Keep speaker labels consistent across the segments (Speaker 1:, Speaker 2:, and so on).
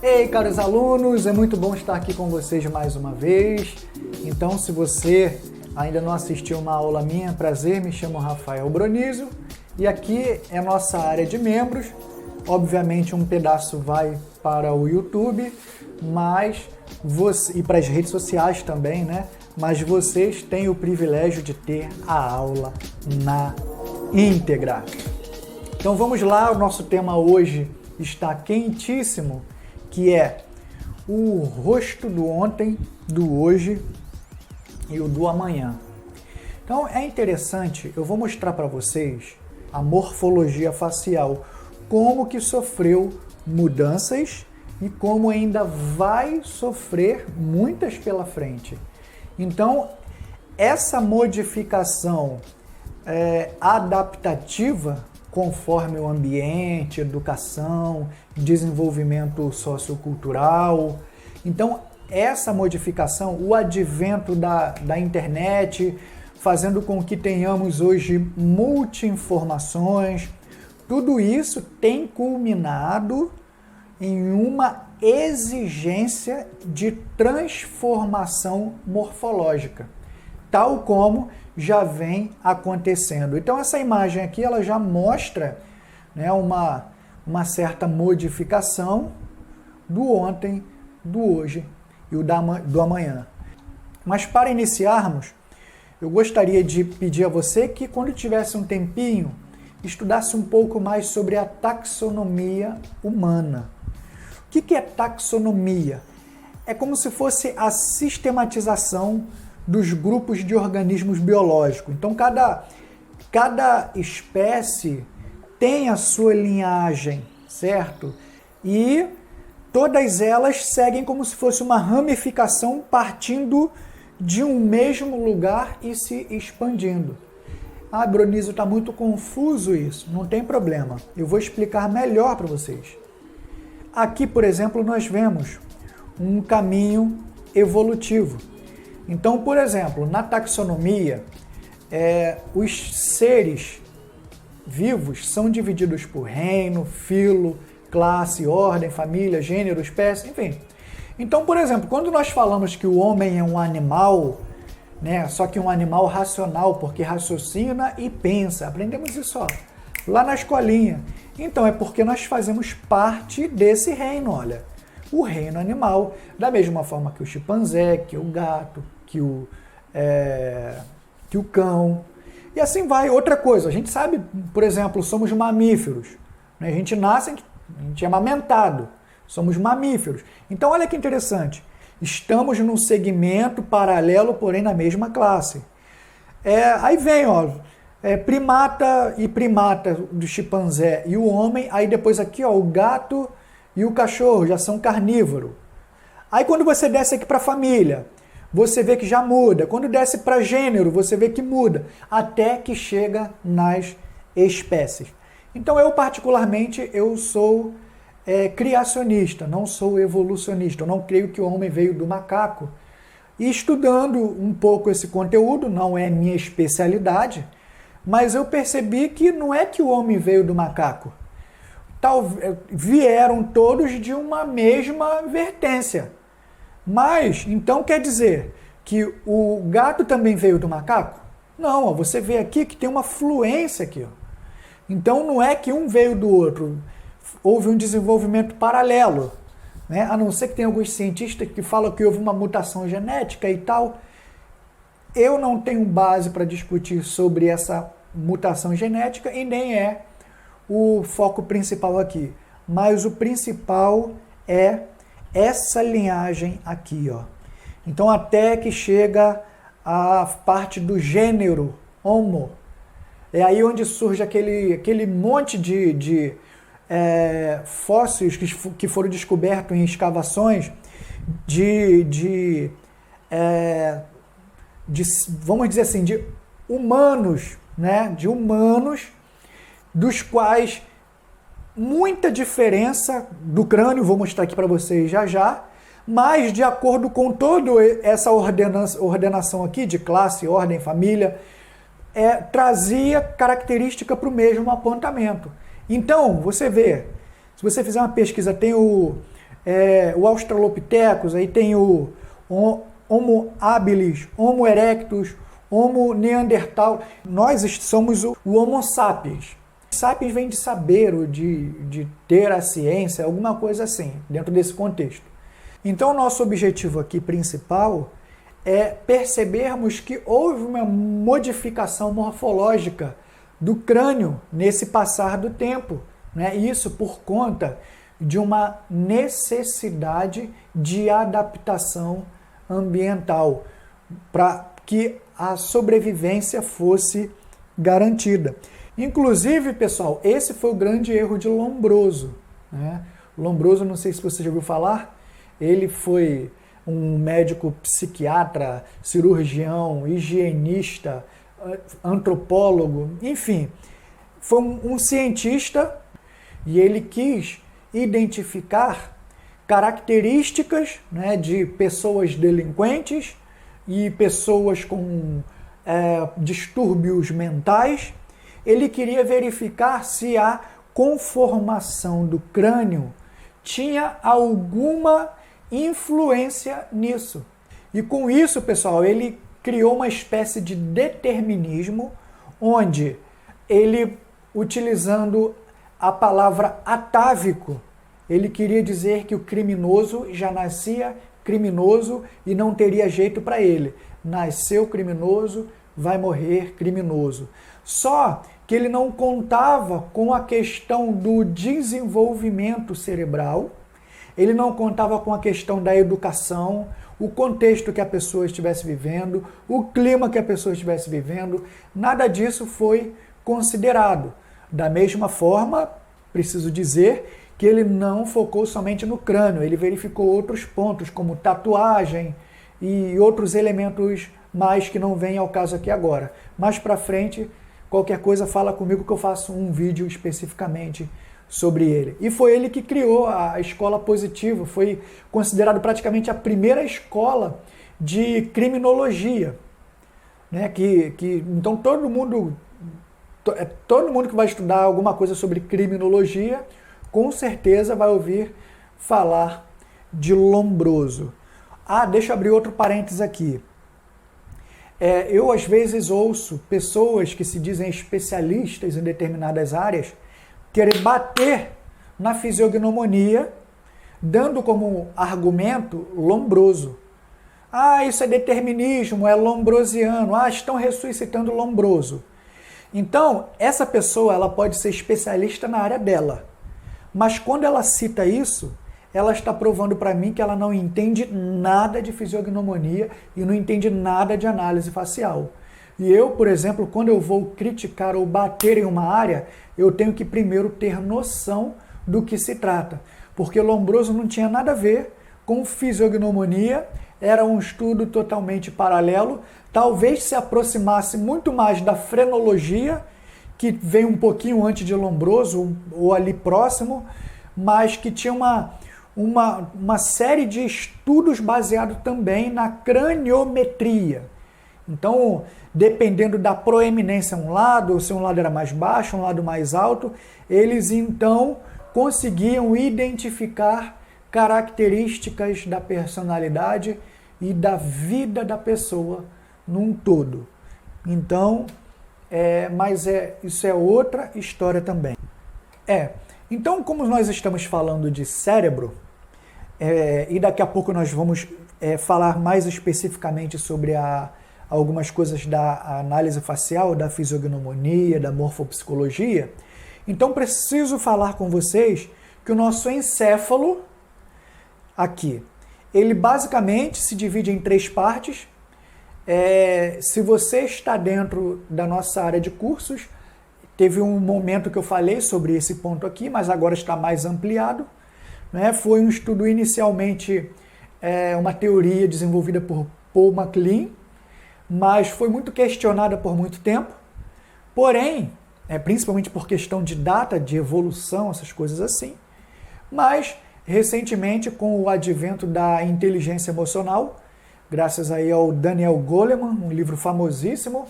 Speaker 1: Ei, caros alunos, é muito bom estar aqui com vocês mais uma vez. Então, se você ainda não assistiu uma aula minha, é prazer, me chamo Rafael Bronísio e aqui é a nossa área de membros. Obviamente, um pedaço vai para o YouTube, e para as redes sociais também, né? Mas vocês têm o privilégio de ter a aula na íntegra. Então vamos lá, o nosso tema hoje está quentíssimo, que é o rosto do ontem, do hoje e o do amanhã. Então é interessante, eu vou mostrar para vocês a morfologia facial, como que sofreu mudanças e como ainda vai sofrer muitas pela frente. Então, essa modificação adaptativa, conforme o ambiente, educação, desenvolvimento sociocultural. Então, essa modificação, o advento da internet, fazendo com que tenhamos hoje multi-informações, tudo isso tem culminado em uma exigência de transformação morfológica, tal como já vem acontecendo. Então essa imagem aqui ela já mostra, né, uma certa modificação do ontem, do hoje e do amanhã. Mas para iniciarmos, eu gostaria de pedir a você que quando tivesse um tempinho, estudasse um pouco mais sobre a taxonomia humana. O que é taxonomia? É como se fosse a sistematização dos grupos de organismos biológicos. Então, cada espécie tem a sua linhagem, certo? E todas elas seguem como se fosse uma ramificação partindo de um mesmo lugar e se expandindo. Ah, Bronísio, está muito confuso isso. Não tem problema. Eu vou explicar melhor para vocês. Aqui, por exemplo, nós vemos um caminho evolutivo. Então, por exemplo, na taxonomia, os seres vivos são divididos por reino, filo, classe, ordem, família, gênero, espécie, enfim. Então, por exemplo, quando nós falamos que o homem é um animal, né, só que um animal racional, porque raciocina e pensa, aprendemos isso lá na escolinha. Então, é porque nós fazemos parte desse reino, olha. O reino animal, da mesma forma que o chimpanzé, que o gato, que o cão. E assim vai. Outra coisa, a gente sabe, por exemplo, somos mamíferos. Né? A gente nasce, a gente é amamentado. Somos mamíferos. Então, olha que interessante. Estamos num segmento paralelo, porém na mesma classe. Aí vem, primata e primata do chimpanzé e o homem. Aí depois aqui, o gato e o cachorro já são carnívoros. Aí quando você desce aqui para a família, você vê que já muda. Quando desce para gênero, você vê que muda. Até que chega nas espécies. Então eu particularmente, eu sou criacionista, não sou evolucionista. Eu não creio que o homem veio do macaco. E estudando um pouco esse conteúdo, não é minha especialidade, mas eu percebi que não é que o homem veio do macaco. Vieram todos de uma mesma vertência. Mas, então quer dizer que o gato também veio do macaco? Não, você vê aqui que tem uma fluência aqui. Então não é que um veio do outro. Houve um desenvolvimento paralelo. Né? A não ser que tenha alguns cientistas que falam que houve uma mutação genética e tal. Eu não tenho base para discutir sobre essa mutação genética e nem é o foco principal aqui. Mas o principal é essa linhagem aqui. Então até que chega a parte do gênero Homo. É aí onde surge aquele monte de fósseis que foram descobertos em escavações vamos dizer assim, de humanos, né? De humanos, dos quais muita diferença do crânio, vou mostrar aqui para vocês já, mas de acordo com toda essa ordenação aqui de classe, ordem, família, trazia característica para o mesmo apontamento. Então, você vê, se você fizer uma pesquisa, tem o Australopithecus, aí tem o Homo habilis, Homo erectus, Homo neandertal. Nós somos o Homo sapiens. Sapiens vem de saber, ou de ter a ciência, alguma coisa assim, dentro desse contexto. Então, o nosso objetivo aqui principal é percebermos que houve uma modificação morfológica do crânio nesse passar do tempo, né? Isso por conta de uma necessidade de adaptação ambiental para que a sobrevivência fosse garantida. Inclusive, pessoal, esse foi o grande erro de Lombroso, né? Lombroso, não sei se você já ouviu falar, ele foi um médico psiquiatra, cirurgião, higienista, antropólogo, enfim, foi um cientista, e ele quis identificar características, né, de pessoas delinquentes e pessoas com distúrbios mentais. Ele queria verificar se a conformação do crânio tinha alguma influência nisso. E com isso, pessoal, ele criou uma espécie de determinismo, onde ele, utilizando a palavra atávico, ele queria dizer que o criminoso já nascia criminoso e não teria jeito para ele. Nasceu criminoso, vai morrer criminoso. Só que ele não contava com a questão do desenvolvimento cerebral, ele não contava com a questão da educação, o contexto que a pessoa estivesse vivendo, o clima que a pessoa estivesse vivendo, nada disso foi considerado. Da mesma forma, preciso dizer que ele não focou somente no crânio, ele verificou outros pontos, como tatuagem e outros elementos mais que não vêm ao caso aqui agora. Mais para frente, qualquer coisa fala comigo que eu faço um vídeo especificamente sobre ele. E foi ele que criou a escola positiva, foi considerado praticamente a primeira escola de criminologia, né? Então todo mundo que vai estudar alguma coisa sobre criminologia, com certeza vai ouvir falar de Lombroso. Deixa eu abrir outro parênteses aqui. Eu às vezes ouço pessoas que se dizem especialistas em determinadas áreas querer bater na fisiognomonia, dando como argumento Lombroso. Isso é determinismo, é lombrosiano, estão ressuscitando Lombroso. Então, essa pessoa ela pode ser especialista na área dela, mas quando ela cita isso, ela está provando para mim que ela não entende nada de fisiognomonia e não entende nada de análise facial. E eu, por exemplo, quando eu vou criticar ou bater em uma área, eu tenho que primeiro ter noção do que se trata. Porque Lombroso não tinha nada a ver com fisiognomonia, era um estudo totalmente paralelo, talvez se aproximasse muito mais da frenologia, que vem um pouquinho antes de Lombroso, ou ali próximo, mas que tinha uma série de estudos baseados também na craniometria. Então, dependendo da proeminência um lado, se um lado era mais baixo, um lado mais alto, eles então conseguiam identificar características da personalidade e da vida da pessoa num todo. Então, isso é outra história também. Então, como nós estamos falando de cérebro, e daqui a pouco nós vamos falar mais especificamente sobre algumas coisas da análise facial, da fisiognomonia, da morfopsicologia, então preciso falar com vocês que o nosso encéfalo, aqui, ele basicamente se divide em 3 partes. Se você está dentro da nossa área de cursos, teve um momento que eu falei sobre esse ponto aqui, mas agora está mais ampliado, né? Foi um estudo inicialmente, uma teoria desenvolvida por Paul MacLean, mas foi muito questionada por muito tempo. Porém, principalmente por questão de data, de evolução, essas coisas assim. Mas, recentemente, com o advento da inteligência emocional, graças aí ao Daniel Goleman, um livro famosíssimo,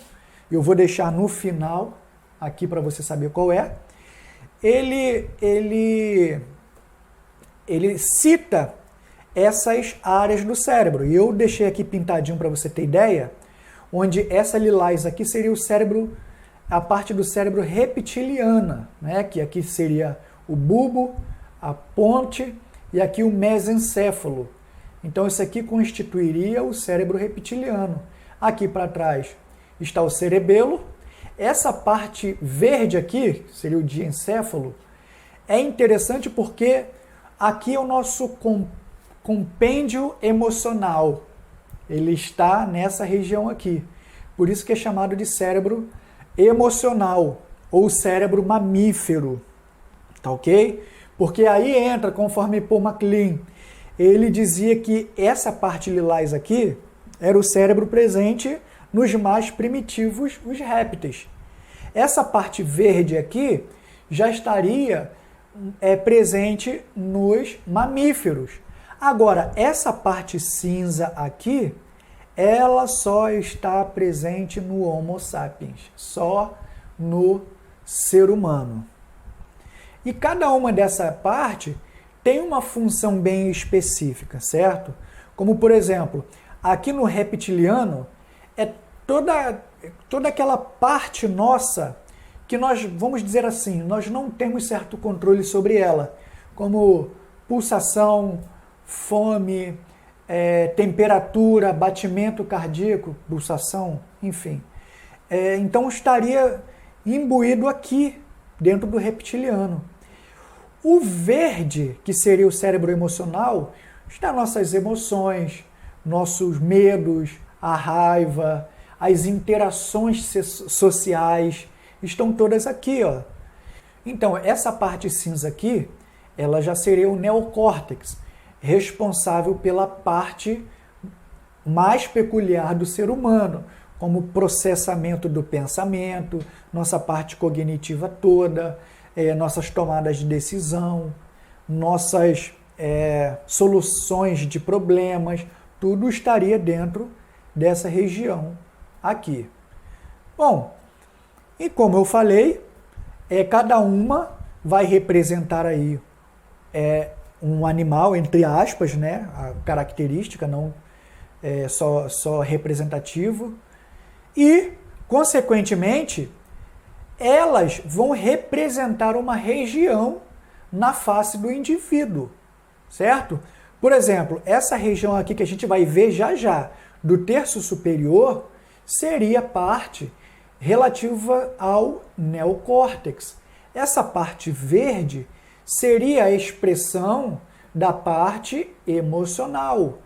Speaker 1: eu vou deixar no final aqui para você saber qual é. Ele ele cita essas áreas do cérebro. E eu deixei aqui pintadinho para você ter ideia, onde essa lilás aqui seria o cérebro, a parte do cérebro reptiliana, né? Que aqui seria o bulbo, a ponte e aqui o mesencéfalo. Então isso aqui constituiria o cérebro reptiliano. Aqui para trás está o cerebelo. Essa parte verde aqui, que seria o diencéfalo, é interessante porque aqui é o nosso compêndio emocional. Ele está nessa região aqui. Por isso que é chamado de cérebro emocional ou cérebro mamífero. Tá ok? Porque aí entra, conforme Paul MacLean, ele dizia que essa parte lilás aqui era o cérebro presente nos mais primitivos, os répteis. Essa parte verde aqui já estaria presente nos mamíferos. Agora, essa parte cinza aqui, ela só está presente no Homo sapiens, só no ser humano. E cada uma dessa parte tem uma função bem específica, certo? Como, por exemplo, aqui no reptiliano, é toda aquela parte nossa que nós, vamos dizer assim, nós não temos certo controle sobre ela, como pulsação, fome, temperatura, batimento cardíaco, pulsação, enfim. Então estaria imbuído aqui, dentro do reptiliano. O verde, que seria o cérebro emocional, está nossas emoções, nossos medos, a raiva, as interações sociais, estão todas aqui, ó. Então, essa parte cinza aqui, ela já seria o neocórtex, responsável pela parte mais peculiar do ser humano, como processamento do pensamento, nossa parte cognitiva toda, nossas tomadas de decisão, nossas soluções de problemas, tudo estaria dentro dessa região aqui. Bom, e como eu falei, cada uma vai representar aí um animal, entre aspas, né? A característica, não só representativo. E, consequentemente, elas vão representar uma região na face do indivíduo, certo? Por exemplo, essa região aqui que a gente vai ver já já, do terço superior, seria parte relativa ao neocórtex. Essa parte verde seria a expressão da parte emocional.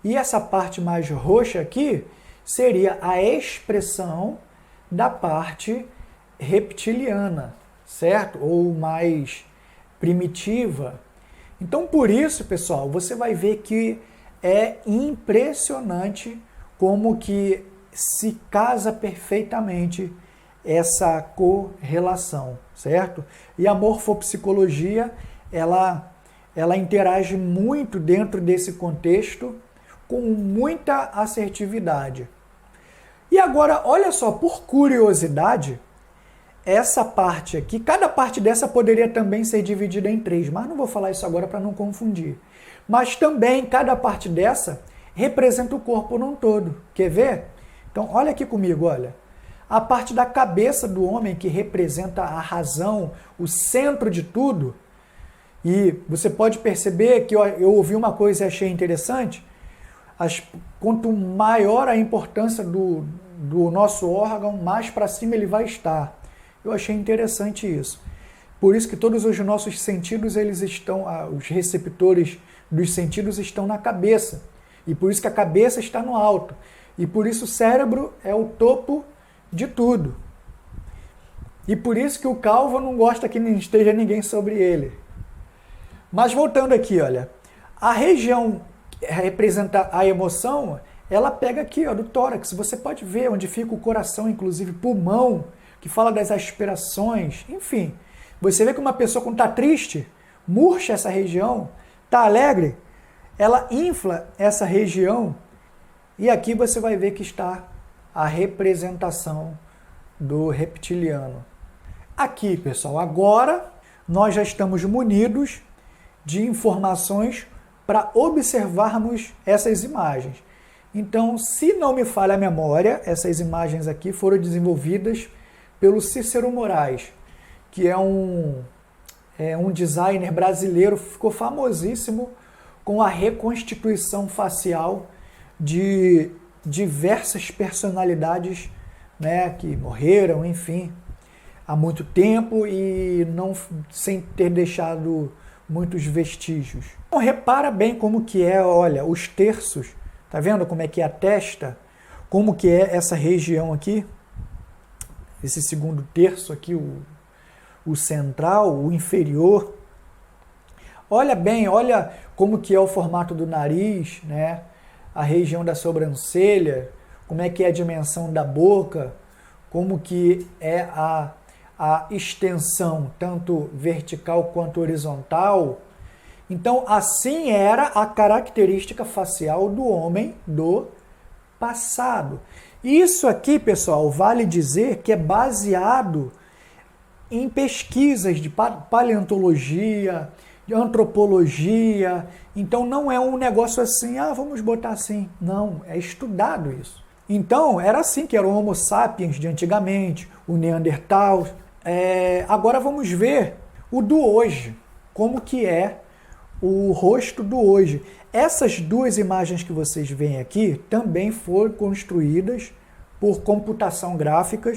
Speaker 1: E essa parte mais roxa aqui seria a expressão da parte reptiliana, certo? Ou mais primitiva. Então, por isso, pessoal, você vai ver que é impressionante como que se casa perfeitamente essa correlação, certo? E a morfopsicologia, ela interage muito dentro desse contexto com muita assertividade. E agora, olha só, por curiosidade, essa parte aqui, cada parte dessa poderia também ser dividida em 3, mas não vou falar isso agora para não confundir. Mas também, cada parte dessa representa o corpo num todo. Quer ver? Então, olha aqui comigo, olha. A parte da cabeça do homem, que representa a razão, o centro de tudo. E você pode perceber que eu ouvi uma coisa e achei interessante. Quanto maior a importância do nosso órgão, mais para cima ele vai estar. Eu achei interessante isso. Por isso que todos os nossos sentidos, eles estão, os receptores dos sentidos estão na cabeça. E por isso que a cabeça está no alto. E por isso o cérebro é o topo de tudo. E por isso que o Calvo não gosta que esteja ninguém sobre ele. Mas voltando aqui, olha. A região que representa a emoção, ela pega aqui, ó, do tórax. Você pode ver onde fica o coração, inclusive pulmão, que fala das aspirações. Enfim, você vê que uma pessoa quando está triste, murcha essa região, está alegre, ela infla essa região. E aqui você vai ver que está a representação do reptiliano. Aqui, pessoal, agora nós já estamos munidos de informações para observarmos essas imagens. Então, se não me falha a memória, essas imagens aqui foram desenvolvidas pelo Cícero Moraes, que é um designer brasileiro, ficou famosíssimo com a reconstituição facial de diversas personalidades, né, que morreram, enfim, há muito tempo e não sem ter deixado muitos vestígios. Então, repara bem como que é, olha, os terços, tá vendo como é que é a testa, como que é essa região aqui, esse segundo terço aqui, o central, o inferior. Olha bem, olha como que é o formato do nariz, né? A região da sobrancelha, como é que é a dimensão da boca, como que é a extensão, tanto vertical quanto horizontal. Então, assim era a característica facial do homem do passado. Isso aqui, pessoal, vale dizer que é baseado em pesquisas de paleontologia, de antropologia. Então, não é um negócio assim, vamos botar assim. Não, é estudado isso. Então, era assim que era o Homo sapiens de antigamente, o Neandertal. Agora vamos ver o do hoje, como que é o rosto do hoje. Essas duas imagens que vocês veem aqui também foram construídas por computação gráfica,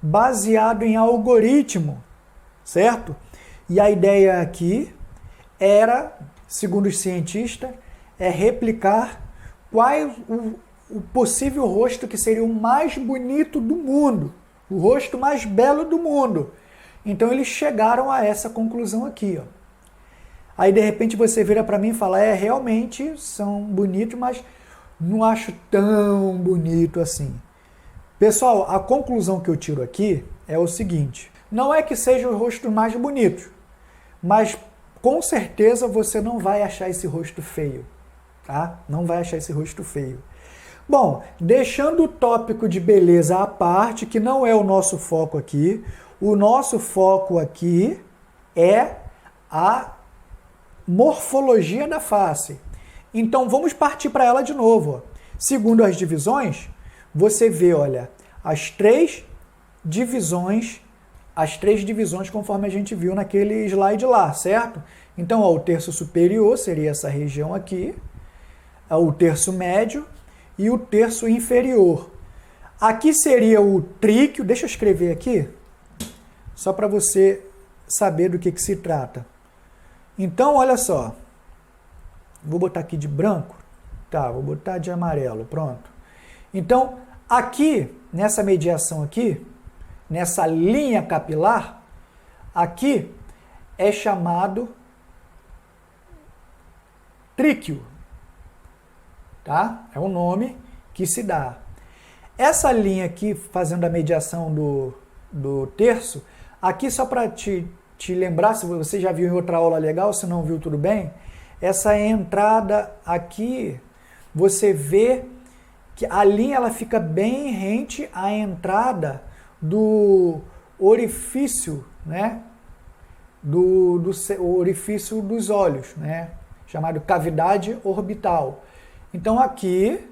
Speaker 1: baseado em algoritmo, certo? E a ideia aqui era, segundo os cientistas, replicar qual o possível rosto que seria o mais bonito do mundo, o rosto mais belo do mundo. Então eles chegaram a essa conclusão aqui, ó. Aí de repente você vira para mim e fala, realmente são bonitos, mas não acho tão bonito assim. Pessoal, a conclusão que eu tiro aqui é o seguinte, não é que sejam os rostos mais bonitos, mas com certeza você não vai achar esse rosto feio, tá? Não vai achar esse rosto feio. Bom, deixando o tópico de beleza à parte, que não é o nosso foco aqui, o nosso foco aqui é a morfologia da face. Então vamos partir para ela de novo. Segundo as divisões, você vê, olha, as três divisões conforme a gente viu naquele slide lá, certo? Então, o terço superior seria essa região aqui, o terço médio e o terço inferior. Aqui seria o tríquio, deixa eu escrever aqui, só para você saber do que se trata. Então, olha só, vou botar aqui de branco, tá, vou botar de amarelo, pronto. Então, aqui, nessa mediação aqui, nessa linha capilar, aqui é chamado tríquio, tá? É o nome que se dá. Essa linha aqui, fazendo a mediação do terço, aqui só para te lembrar, se você já viu em outra aula legal, se não viu, tudo bem, essa entrada aqui, você vê que a linha ela fica bem rente à entrada do orifício, né? Do orifício dos olhos, né? Chamado cavidade orbital. Então aqui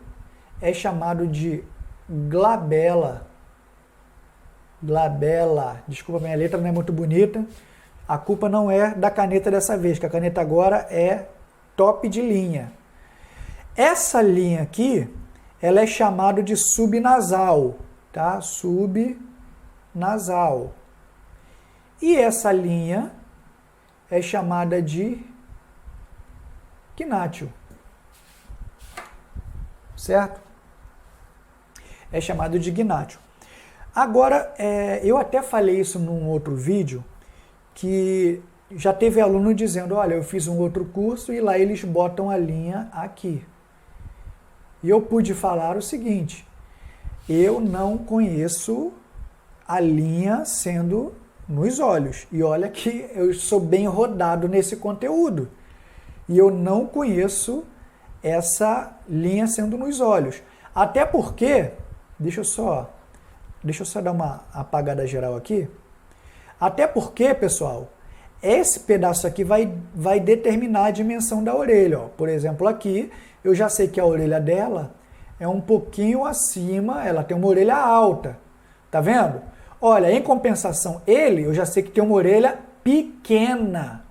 Speaker 1: é chamado de glabela. Glabela. Desculpa, minha letra não é muito bonita. A culpa não é da caneta dessa vez, que a caneta agora é top de linha. Essa linha aqui, ela é chamada de subnasal, tá? Subnasal. E essa linha é chamada de gnátio, certo? É chamado de gnátio. Agora, eu até falei isso num outro vídeo, que já teve aluno dizendo, olha, eu fiz um outro curso e lá eles botam a linha aqui. E eu pude falar o seguinte, eu não conheço a linha sendo nos olhos. E olha que eu sou bem rodado nesse conteúdo. E eu não conheço essa linha sendo nos olhos. Até porque, deixa eu só dar uma apagada geral aqui. Até porque, pessoal, esse pedaço aqui vai determinar a dimensão da orelha. Ó. Por exemplo, aqui, eu já sei que a orelha dela é um pouquinho acima, ela tem uma orelha alta. Tá vendo? Olha, em compensação, eu já sei que tem uma orelha pequena.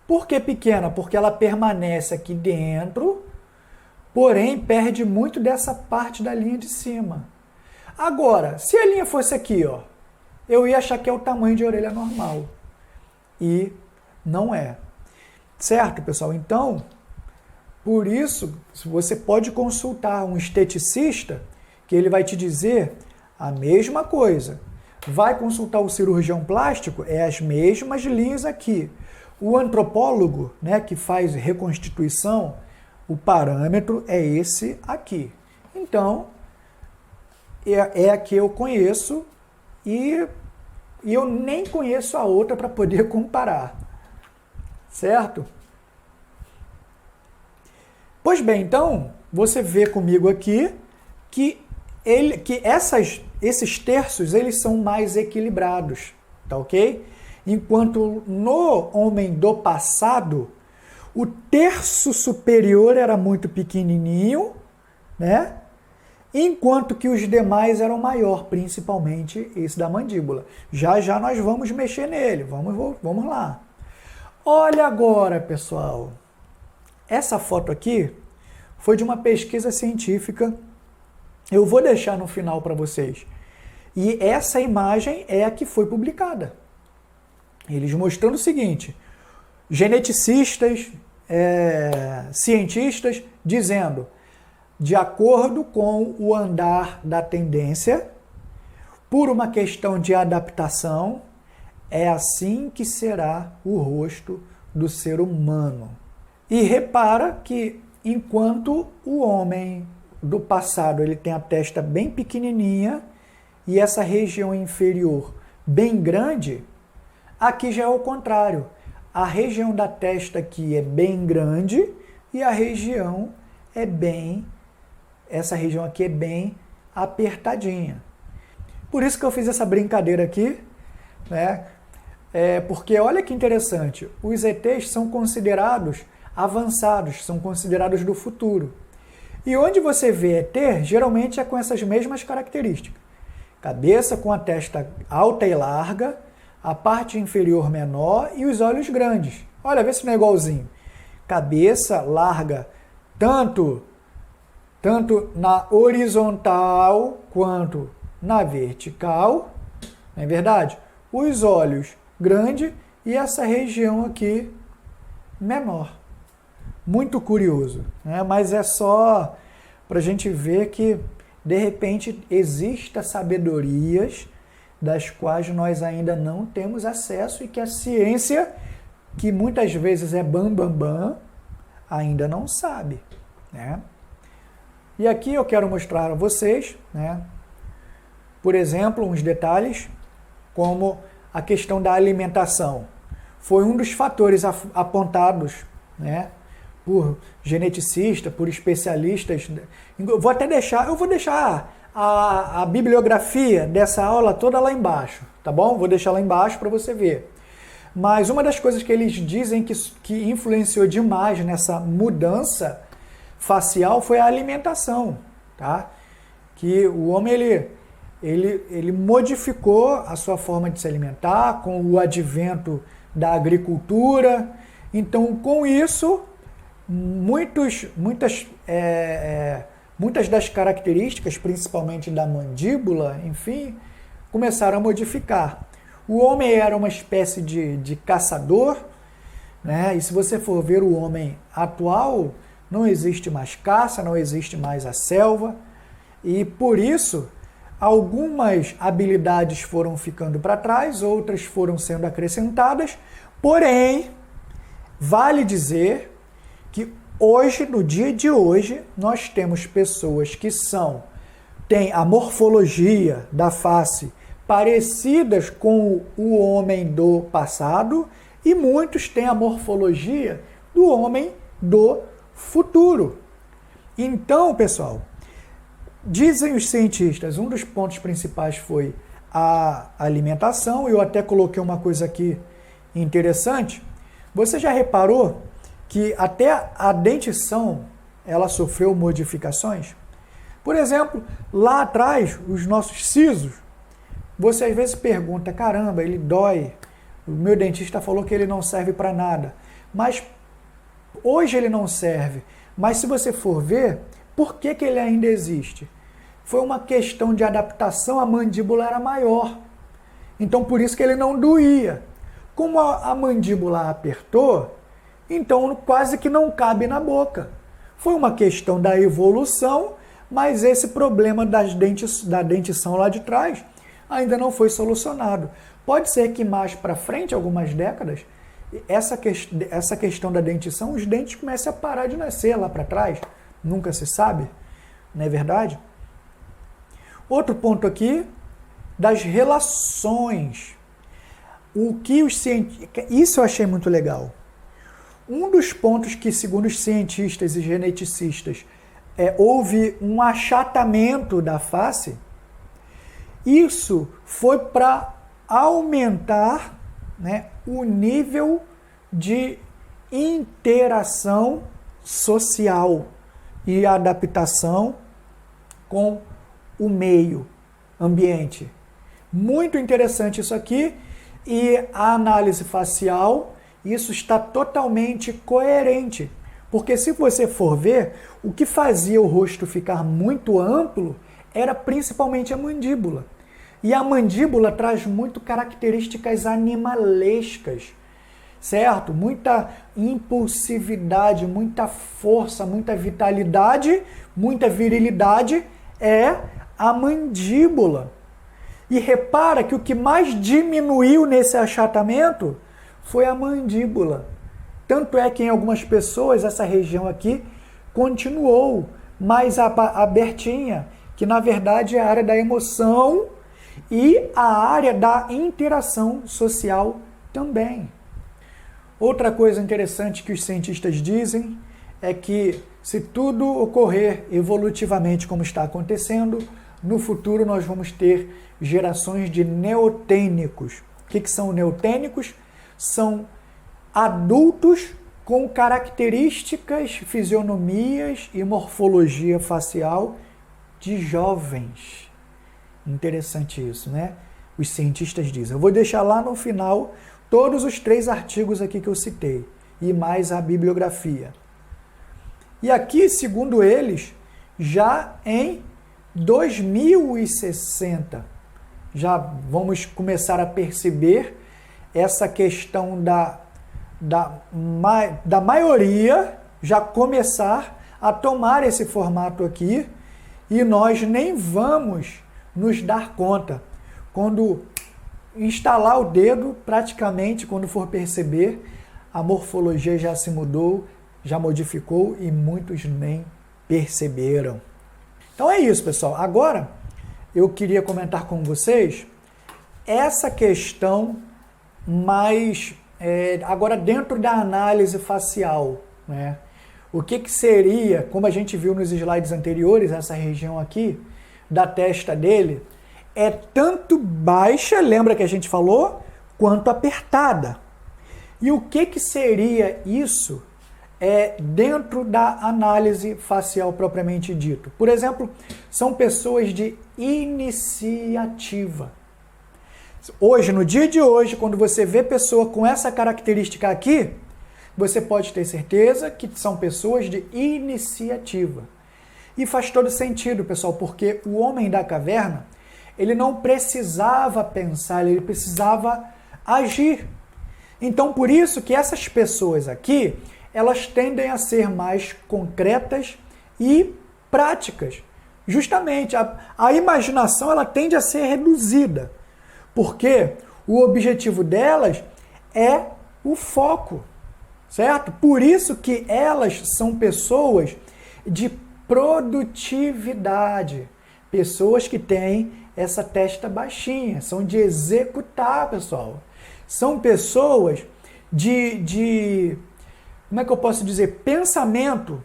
Speaker 1: Por que pequena? Porque ela permanece aqui dentro, porém perde muito dessa parte da linha de cima. Agora, se a linha fosse aqui, ó, eu ia achar que é o tamanho de orelha normal. E não é. Certo, pessoal? Então, por isso, você pode consultar um esteticista, que ele vai te dizer a mesma coisa. Vai consultar o cirurgião plástico, é as mesmas linhas aqui. O antropólogo, né, que faz reconstituição, o parâmetro é esse aqui. Então, é a que eu conheço e eu nem conheço a outra para poder comparar. Certo? Pois bem, então, você vê comigo aqui que esses terços eles são mais equilibrados, tá ok? Enquanto no homem do passado, o terço superior era muito pequenininho, né? Enquanto que os demais eram maior, principalmente esse da mandíbula. Já já nós vamos mexer nele, vamos lá. Olha agora, pessoal, essa foto aqui foi de uma pesquisa científica, eu vou deixar no final para vocês. E essa imagem é a que foi publicada. Eles mostrando o seguinte, geneticistas, cientistas, dizendo, de acordo com o andar da tendência, por uma questão de adaptação, é assim que será o rosto do ser humano. E repara que enquanto o homem do passado ele tem a testa bem pequenininha e essa região inferior bem grande, aqui já é o contrário. A região da testa aqui é bem grande e a região essa região aqui é bem apertadinha. Por isso que eu fiz essa brincadeira aqui, né? Porque olha que interessante, os ETs são considerados avançados, são considerados do futuro. E onde você vê ET, geralmente é com essas mesmas características. Cabeça com a testa alta e larga, a parte inferior menor e os olhos grandes. Olha, vê se não é igualzinho. Cabeça larga tanto na horizontal quanto na vertical, não é verdade? Os olhos grandes e essa região aqui menor. Muito curioso, né? Mas é só para a gente ver que, de repente, existem sabedorias das quais nós ainda não temos acesso e que a ciência, que muitas vezes é bam, ainda não sabe, né? E aqui eu quero mostrar a vocês, né, por exemplo, uns detalhes, como a questão da alimentação. Foi um dos fatores apontados, né, por geneticistas, por especialistas. Eu vou deixar a bibliografia dessa aula toda lá embaixo, tá bom? Vou deixar lá embaixo para você ver. Mas uma das coisas que eles dizem que influenciou demais nessa mudança facial foi a alimentação, tá? Que o homem ele modificou a sua forma de se alimentar com o advento da agricultura. Então, com isso, muitas das características, principalmente da mandíbula, enfim, começaram a modificar. O homem era uma espécie de caçador, né? E se você for ver o homem atual, não existe mais caça, não existe mais a selva, e por isso algumas habilidades foram ficando para trás, outras foram sendo acrescentadas, porém, vale dizer que hoje, no dia de hoje, nós temos pessoas que têm a morfologia da face parecidas com o homem do passado e muitos têm a morfologia do homem do futuro. Então, pessoal, dizem os cientistas, um dos pontos principais foi a alimentação. Eu até coloquei uma coisa aqui interessante, você já reparou que até a dentição ela sofreu modificações? Por exemplo, lá atrás, os nossos sisos, você às vezes pergunta, caramba, ele dói, o meu dentista falou que ele não serve para nada, mas hoje ele não serve, mas se você for ver, por que ele ainda existe? Foi uma questão de adaptação, a mandíbula era maior, então por isso que ele não doía. Como a mandíbula apertou, então quase que não cabe na boca. Foi uma questão da evolução, mas esse problema da dentição lá de trás ainda não foi solucionado. Pode ser que mais para frente, algumas décadas, essa questão da dentição, os dentes comecem a parar de nascer lá para trás. Nunca se sabe, não é verdade? Outro ponto aqui, das relações. Isso eu achei muito legal. Um dos pontos que, segundo os cientistas e geneticistas, houve um achatamento da face, isso foi para aumentar, né, o nível de interação social e adaptação com o meio ambiente. Muito interessante isso aqui, e a análise facial, isso está totalmente coerente, porque se você for ver, o que fazia o rosto ficar muito amplo era principalmente a mandíbula. E a mandíbula traz muito características animalescas, certo? Muita impulsividade, muita força, muita vitalidade, muita virilidade é a mandíbula. E repara que o que mais diminuiu nesse achatamento foi a mandíbula. Tanto é que em algumas pessoas essa região aqui continuou mais abertinha, que na verdade é a área da emoção e a área da interação social também. Outra coisa interessante que os cientistas dizem é que se tudo ocorrer evolutivamente como está acontecendo, no futuro nós vamos ter gerações de neotênicos. O que são neotênicos? São adultos com características, fisionomias e morfologia facial de jovens. Interessante isso, né? Os cientistas dizem. Eu vou deixar lá no final todos os 3 artigos aqui que eu citei e mais a bibliografia. E aqui, segundo eles, já em 2060, já vamos começar a perceber essa questão da maioria já começar a tomar esse formato aqui, e nós nem vamos nos dar conta. Quando instalar o dedo, praticamente, quando for perceber, a morfologia já se mudou, já modificou e muitos nem perceberam. Então é isso, pessoal. Agora, eu queria comentar com vocês essa questão mais, agora dentro da análise facial, né? O que seria, como a gente viu nos slides anteriores, essa região aqui da testa dele é tanto baixa, lembra que a gente falou, quanto apertada. E o que seria isso dentro da análise facial propriamente dito? Por exemplo, são pessoas de iniciativa. Hoje, no dia de hoje, quando você vê pessoa com essa característica aqui, você pode ter certeza que são pessoas de iniciativa. E faz todo sentido, pessoal, porque o homem da caverna, ele não precisava pensar, ele precisava agir. Então, por isso que essas pessoas aqui, elas tendem a ser mais concretas e práticas. Justamente, a imaginação ela tende a ser reduzida, porque o objetivo delas é o foco, certo? Por isso que elas são pessoas de produtividade, pessoas que têm essa testa baixinha, são de executar, pessoal. São pessoas como é que eu posso dizer, pensamento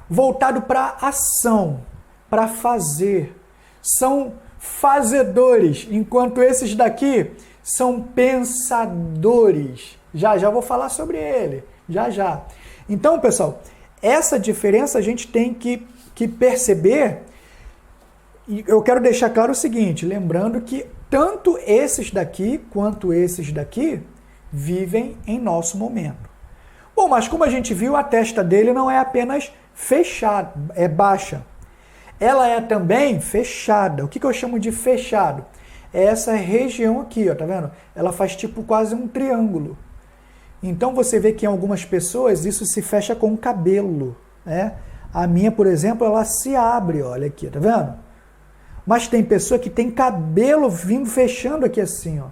Speaker 1: voltado para ação, para fazer. São fazedores, enquanto esses daqui são pensadores. Já já vou falar sobre ele. Já já. Então, pessoal, essa diferença a gente tem que perceber. E eu quero deixar claro o seguinte, lembrando que tanto esses daqui quanto esses daqui vivem em nosso momento. Bom, mas como a gente viu, a testa dele não é apenas fechada, é baixa. Ela é também fechada. O que eu chamo de fechado? É essa região aqui, ó, tá vendo? Ela faz tipo quase um triângulo. Então você vê que em algumas pessoas isso se fecha com o cabelo, né? A minha, por exemplo, ela se abre, olha aqui, tá vendo? Mas tem pessoa que tem cabelo vindo fechando aqui assim, ó.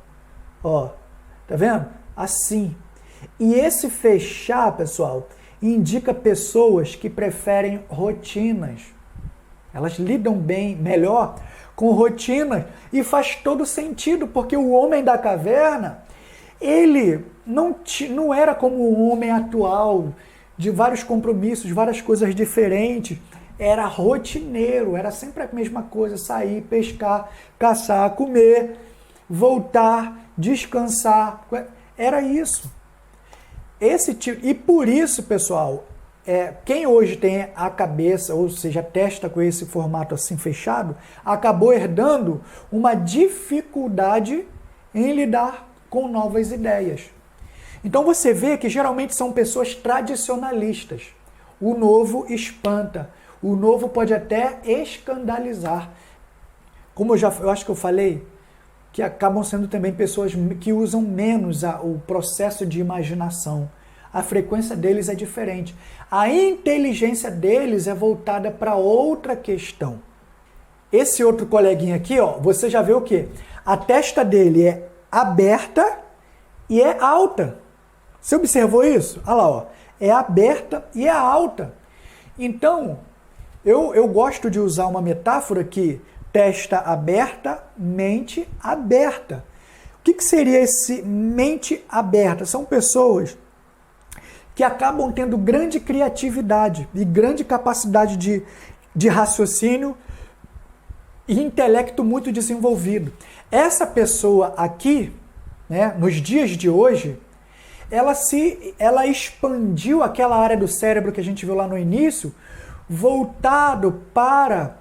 Speaker 1: Ó, tá vendo? Assim. E esse fechar, pessoal, indica pessoas que preferem rotinas. Elas lidam bem, melhor com rotinas e faz todo sentido, porque o homem da caverna, ele não era como o homem atual, de vários compromissos, várias coisas diferentes. Era rotineiro, era sempre a mesma coisa, sair, pescar, caçar, comer, voltar, descansar. Era isso. E por isso, pessoal, quem hoje tem a cabeça, ou seja, a testa com esse formato assim fechado, acabou herdando uma dificuldade em lidar com novas ideias. Então você vê que geralmente são pessoas tradicionalistas. O novo espanta. O novo pode até escandalizar. Como eu acho que eu falei, que acabam sendo também pessoas que usam menos o processo de imaginação. A frequência deles é diferente. A inteligência deles é voltada para outra questão. Esse outro coleguinha aqui, ó, você já vê o quê? A testa dele é aberta e é alta. Você observou isso? Olha lá, ó. É aberta e é alta. Então, eu gosto de usar uma metáfora que testa aberta, mente aberta. O que seria esse mente aberta? São pessoas que acabam tendo grande criatividade e grande capacidade de raciocínio e intelecto muito desenvolvido. Essa pessoa aqui, né, nos dias de hoje, ela expandiu aquela área do cérebro que a gente viu lá no início, voltado para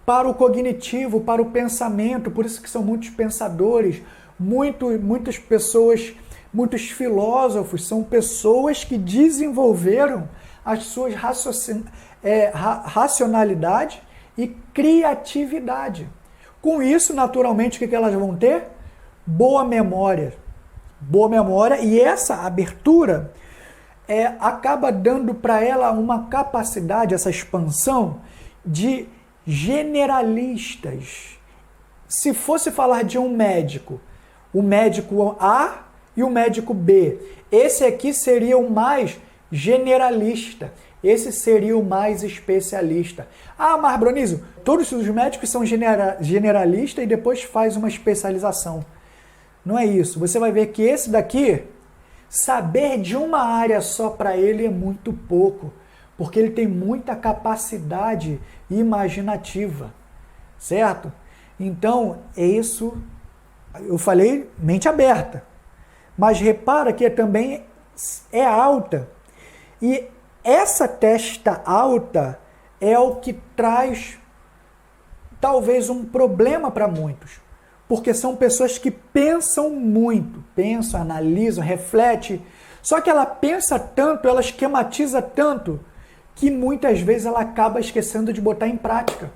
Speaker 1: para o cognitivo, para o pensamento. Por isso que são muitos pensadores, muitas pessoas, muitos filósofos, são pessoas que desenvolveram as suas racionalidade e criatividade. Com isso, naturalmente, o que elas vão ter? Boa memória. Boa memória, e essa abertura acaba dando para ela uma capacidade, essa expansão de generalistas. Se fosse falar de um médico, o médico A e o médico B, esse aqui seria o mais generalista, esse seria o mais especialista. Ah, mas Bronísio, todos os médicos são generalistas e depois faz uma especialização. Não é isso. Você vai ver que esse daqui, saber de uma área só para ele é muito pouco, porque ele tem muita capacidade imaginativa, certo? Então, é isso, eu falei mente aberta, mas repara que também é alta. E essa testa alta é o que traz talvez um problema para muitos. Porque são pessoas que pensam muito, pensam, analisam, refletem. Só que ela pensa tanto, ela esquematiza tanto, que muitas vezes ela acaba esquecendo de botar em prática.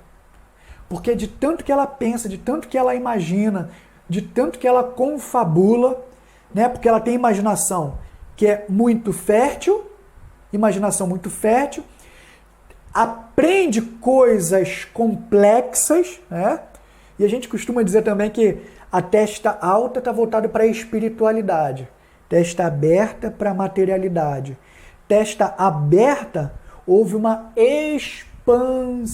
Speaker 1: Porque de tanto que ela pensa, de tanto que ela imagina, de tanto que ela confabula, né? Porque ela tem imaginação que é muito fértil, aprende coisas complexas, né? E a gente costuma dizer também que a testa alta está voltada para a espiritualidade, testa aberta para a materialidade. Testa aberta, houve uma expansão,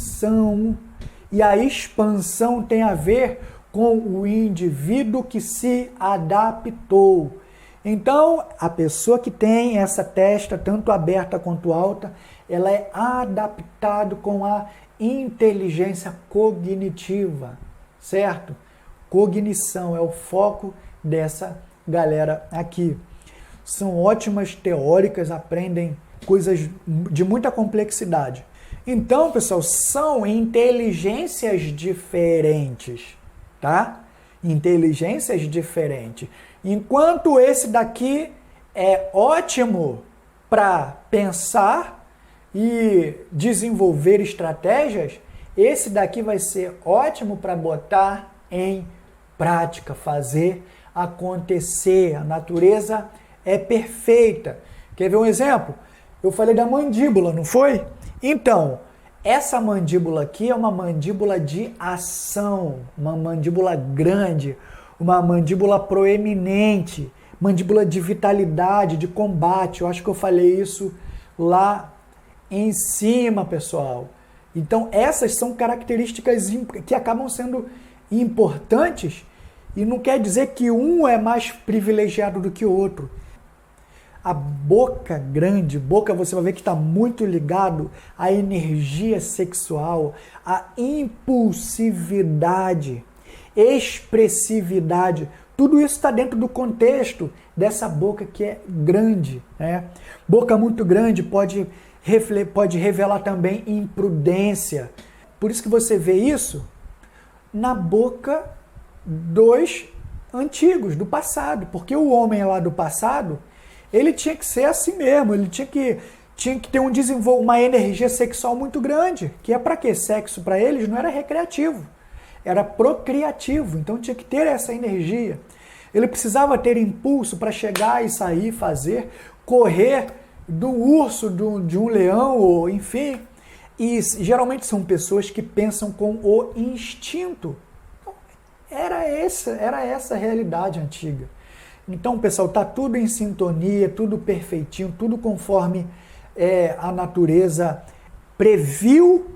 Speaker 1: e a expansão tem a ver com o indivíduo que se adaptou. Então, a pessoa que tem essa testa, tanto aberta quanto alta, ela é adaptada com a inteligência cognitiva. Certo? Cognição é o foco dessa galera aqui. São ótimas teóricas, aprendem coisas de muita complexidade. Então, pessoal, são inteligências diferentes, tá? Inteligências diferentes. Enquanto esse daqui é ótimo para pensar e desenvolver estratégias, esse daqui vai ser ótimo para botar em prática, fazer acontecer. A natureza é perfeita. Quer ver um exemplo? Eu falei da mandíbula, não foi? Então, essa mandíbula aqui é uma mandíbula de ação, uma mandíbula grande, uma mandíbula proeminente, mandíbula de vitalidade, de combate. Eu acho que eu falei isso lá em cima, pessoal. Então, essas são características que acabam sendo importantes e não quer dizer que um é mais privilegiado do que o outro. A boca grande, boca você vai ver que está muito ligado à energia sexual, à impulsividade, expressividade. Tudo isso está dentro do contexto dessa boca que é grande, né? Boca muito grande pode revelar também imprudência. Por isso que você vê isso na boca dos antigos, do passado. Porque o homem lá do passado, ele tinha que ser assim mesmo, ele tinha que ter uma energia sexual muito grande. Que é para quê? Sexo para eles não era recreativo, era procriativo. Então tinha que ter essa energia. Ele precisava ter impulso para chegar e sair, fazer, correr do urso, de um leão, ou enfim. E geralmente são pessoas que pensam com o instinto. Então, era essa a realidade antiga. Então, pessoal, está tudo em sintonia, tudo perfeitinho, tudo conforme a natureza previu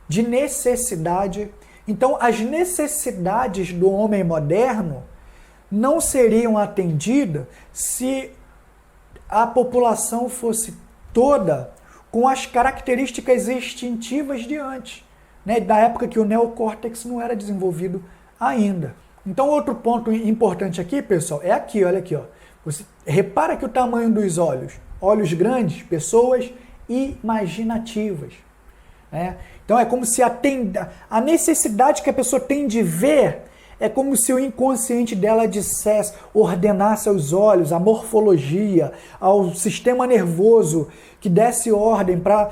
Speaker 1: de necessidade. Então, as necessidades do homem moderno não seriam atendidas se a população fosse toda com as características instintivas de antes, né? Da época que o neocórtex não era desenvolvido ainda. Então, outro ponto importante aqui, pessoal, é aqui, olha aqui, ó. Você repara que o tamanho dos olhos grandes, pessoas imaginativas, né? Então, é como se a necessidade que a pessoa tem de ver é como se o inconsciente dela dissesse, ordenasse aos olhos, à morfologia, ao sistema nervoso, que desse ordem para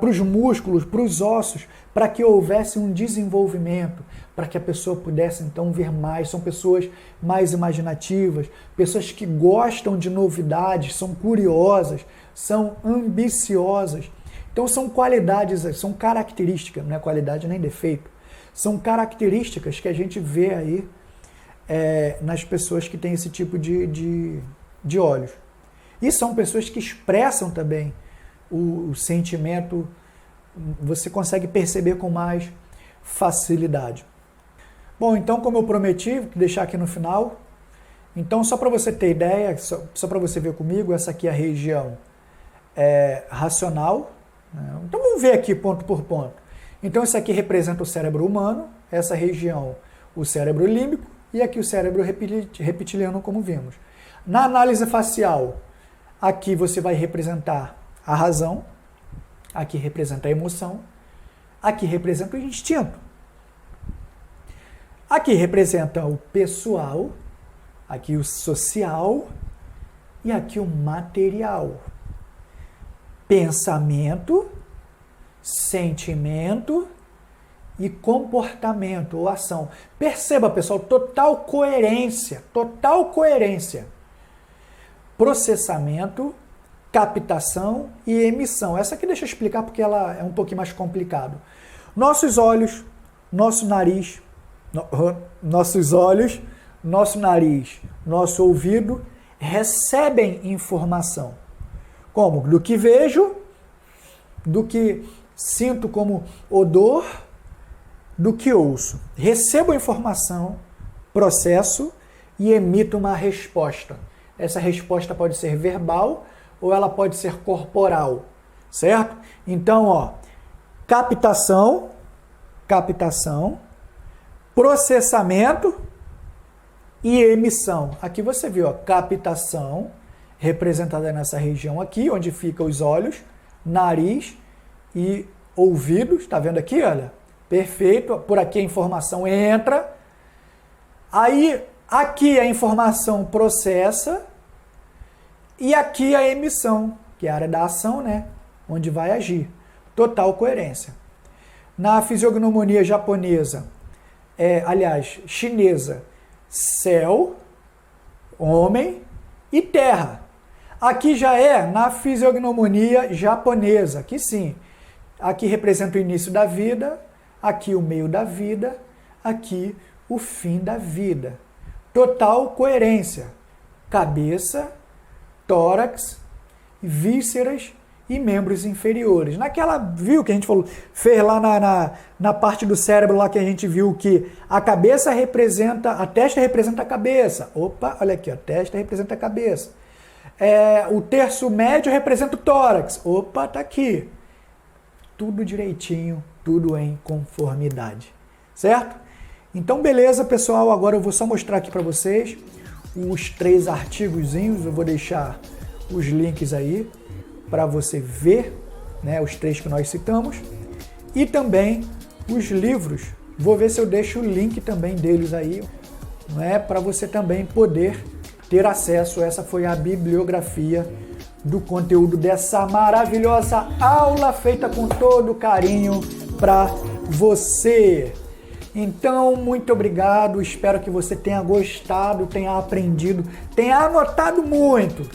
Speaker 1: os músculos, para os ossos, para que houvesse um desenvolvimento, para que a pessoa pudesse então ver mais. São pessoas mais imaginativas, pessoas que gostam de novidades, são curiosas, são ambiciosas. Então são qualidades, são características, não é qualidade nem defeito. São características que a gente vê aí nas pessoas que têm esse tipo de olhos. E são pessoas que expressam também o sentimento, você consegue perceber com mais facilidade. Bom, então, como eu prometi, vou deixar aqui no final. Então, só para você ter ideia, só para você ver comigo, essa aqui é a região racional. Né? Então, vamos ver aqui ponto por ponto. Então, isso aqui representa o cérebro humano, essa região, o cérebro límbico, e aqui o cérebro reptiliano, como vimos. Na análise facial, aqui você vai representar a razão, aqui representa a emoção, aqui representa o instinto. Aqui representa o pessoal, aqui o social e aqui o material. Pensamento, sentimento e comportamento ou ação. Perceba, pessoal, total coerência. Processamento, captação e emissão. Essa aqui deixa eu explicar porque ela é um pouquinho mais complicado. Nossos olhos, nosso nariz, nosso ouvido recebem informação. Como? Do que vejo, do que sinto como odor, do que ouço. Recebo a informação, processo e emito uma resposta. Essa resposta pode ser verbal ou ela pode ser corporal, certo? Então, ó, captação, processamento, E emissão. Aqui você viu, ó, captação, representada nessa região aqui, onde ficam os olhos, nariz e ouvidos. Tá vendo aqui, olha? Perfeito. Por aqui a informação entra. Aí, aqui a informação processa. E aqui a emissão, que é a área da ação, né? Onde vai agir. Total coerência. Na fisiognomonia japonesa, chinesa, céu, homem e terra. Aqui já é na fisiognomonia japonesa, aqui sim. Aqui representa o início da vida, aqui o meio da vida, aqui o fim da vida. Total coerência. Cabeça, tórax, vísceras e membros inferiores. Naquela, viu que a gente falou, fez lá na parte do cérebro lá que a gente viu que a cabeça representa, a testa representa a cabeça. Opa, olha aqui, a testa representa a cabeça. O terço médio representa o tórax. Opa, tá aqui. Tudo direitinho, tudo em conformidade. Certo? Então, beleza, pessoal. Agora eu vou só mostrar aqui para vocês os 3 artigozinhos. Eu vou deixar os links aí para você ver, né, os 3 que nós citamos. E também os livros. Vou ver se eu deixo o link também deles aí, né, para você também poder ter acesso. Essa foi a bibliografia do conteúdo dessa maravilhosa aula feita com todo carinho para você. Então, muito obrigado, espero que você tenha gostado, tenha aprendido, tenha anotado muito,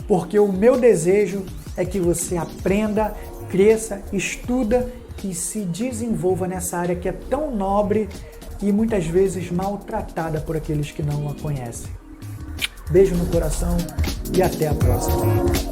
Speaker 1: porque o meu desejo é que você aprenda, cresça, estuda e se desenvolva nessa área que é tão nobre e muitas vezes maltratada por aqueles que não a conhecem. Beijo no coração e até a próxima.